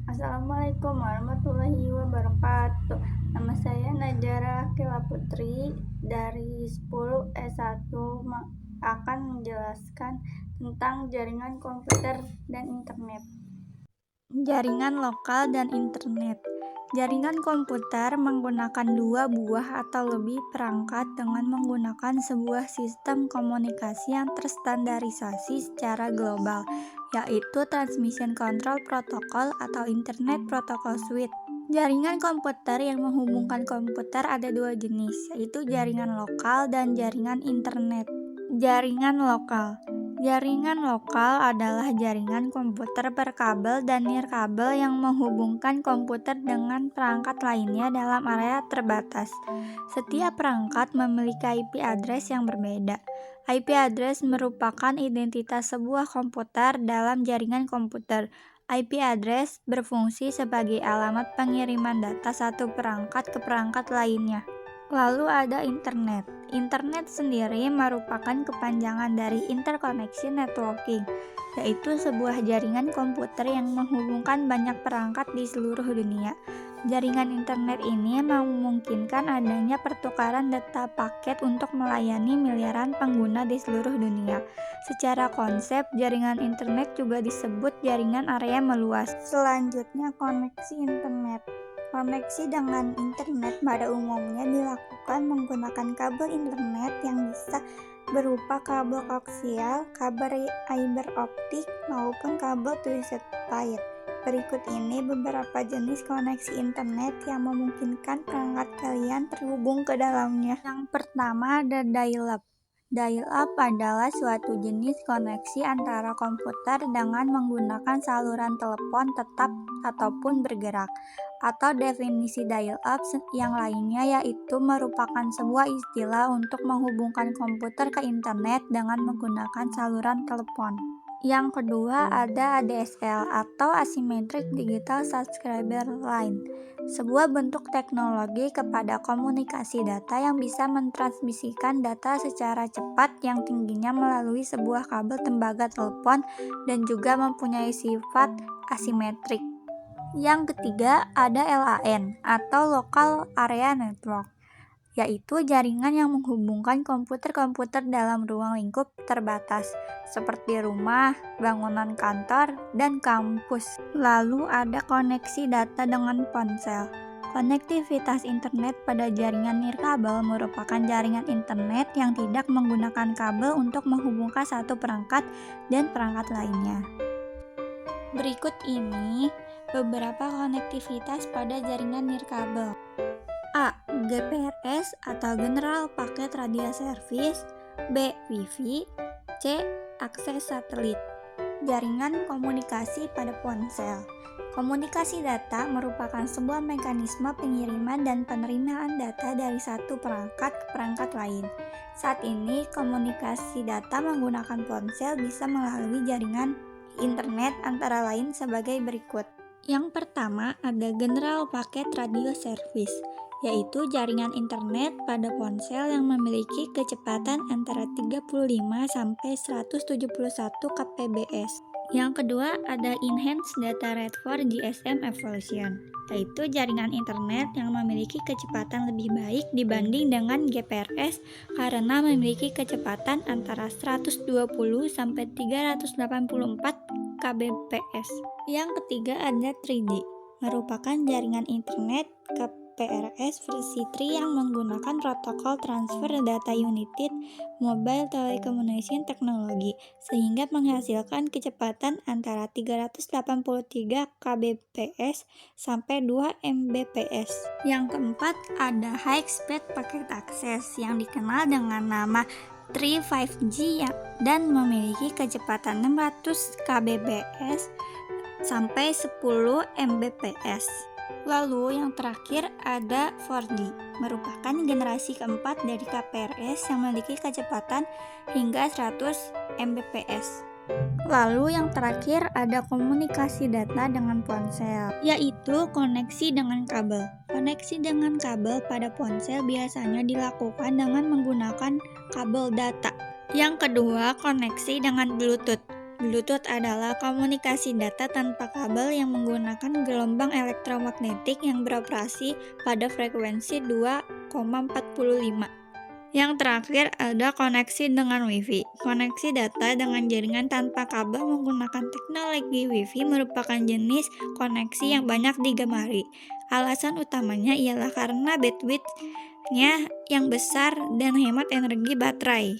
Assalamualaikum warahmatullahi wabarakatuh. Nama saya Najara Akila Putri dari 10 S1 akan menjelaskan tentang jaringan komputer dan internet. Jaringan lokal dan internet. Jaringan komputer menggunakan dua buah atau lebih perangkat dengan menggunakan sebuah sistem komunikasi yang terstandarisasi secara global, yaitu Transmission Control Protocol atau Internet Protocol Suite. Jaringan komputer yang menghubungkan komputer ada dua jenis, yaitu jaringan lokal dan jaringan internet. Jaringan lokal. Jaringan lokal adalah jaringan komputer berkabel dan nirkabel yang menghubungkan komputer dengan perangkat lainnya dalam area terbatas. Setiap perangkat memiliki IP address yang berbeda. IP address merupakan identitas sebuah komputer dalam jaringan komputer. IP address berfungsi sebagai alamat pengiriman data satu perangkat ke perangkat lainnya. Lalu ada internet. Internet sendiri merupakan kepanjangan dari interconnection networking, yaitu sebuah jaringan komputer yang menghubungkan banyak perangkat di seluruh dunia. Jaringan internet ini memungkinkan adanya pertukaran data paket untuk melayani miliaran pengguna di seluruh dunia. Secara konsep, jaringan internet juga disebut jaringan area meluas. Selanjutnya, koneksi internet. Koneksi dengan internet pada umumnya dilakukan menggunakan kabel internet yang bisa berupa kabel koaksial, kabel fiber optik, maupun kabel twisted pair. Berikut ini beberapa jenis koneksi internet yang memungkinkan perangkat kalian terhubung ke dalamnya. Yang pertama ada dial-up. Dial-up adalah suatu jenis koneksi antara komputer dengan menggunakan saluran telepon tetap ataupun bergerak. Atau definisi dial-up yang lainnya yaitu merupakan sebuah istilah untuk menghubungkan komputer ke internet dengan menggunakan saluran telepon. Yang kedua ada ADSL atau Asymmetric Digital Subscriber Line, sebuah bentuk teknologi kepada komunikasi data yang bisa mentransmisikan data secara cepat yang tingginya melalui sebuah kabel tembaga telepon dan juga mempunyai sifat asimetrik. Yang ketiga ada LAN atau Local Area Network, yaitu jaringan yang menghubungkan komputer-komputer dalam ruang lingkup terbatas, seperti rumah, bangunan kantor, dan kampus. Lalu ada koneksi data dengan ponsel. Konektivitas internet pada jaringan nirkabel merupakan jaringan internet yang tidak menggunakan kabel untuk menghubungkan satu perangkat dan perangkat lainnya. Berikut ini beberapa konektivitas pada jaringan nirkabel. A. GPRS atau General Packet Radio Service. B. Wi-Fi. C. Akses satelit. Jaringan komunikasi pada ponsel. Komunikasi data merupakan sebuah mekanisme pengiriman dan penerimaan data dari satu perangkat ke perangkat lain. Saat ini, komunikasi data menggunakan ponsel bisa melalui jaringan internet antara lain sebagai berikut. Yang pertama ada General Packet Radio Service, yaitu jaringan internet pada ponsel yang memiliki kecepatan antara 35 sampai 171 kbps. Yang kedua ada Enhanced Data Rate for GSM Evolution, yaitu jaringan internet yang memiliki kecepatan lebih baik dibanding dengan GPRS karena memiliki kecepatan antara 120 sampai 384 kbps. Yang ketiga ada 3G, merupakan jaringan internet KPRS versi 3 yang menggunakan protokol Transfer Data United Mobile Telecommunication Technology sehingga menghasilkan kecepatan antara 383 kbps sampai 2 mbps. Yang keempat ada High Speed Packet Access yang dikenal dengan nama 5G dan memiliki kecepatan 600 kbps sampai 10 mbps. Lalu yang terakhir ada 4G, merupakan generasi keempat dari KPRS yang memiliki kecepatan hingga 100 mbps. Lalu yang terakhir ada komunikasi data dengan ponsel, yaitu koneksi dengan kabel. Koneksi dengan kabel pada ponsel biasanya dilakukan dengan menggunakan kabel data. Yang kedua, koneksi dengan Bluetooth, Bluetooth adalah komunikasi data tanpa kabel yang menggunakan gelombang elektromagnetik yang beroperasi pada frekuensi 2,45. Yang terakhir ada koneksi dengan Wi-Fi. Koneksi data dengan jaringan tanpa kabel menggunakan teknologi Wi-Fi merupakan jenis koneksi yang banyak digemari. Alasan utamanya ialah karena bandwidth-nya yang besar dan hemat energi baterai.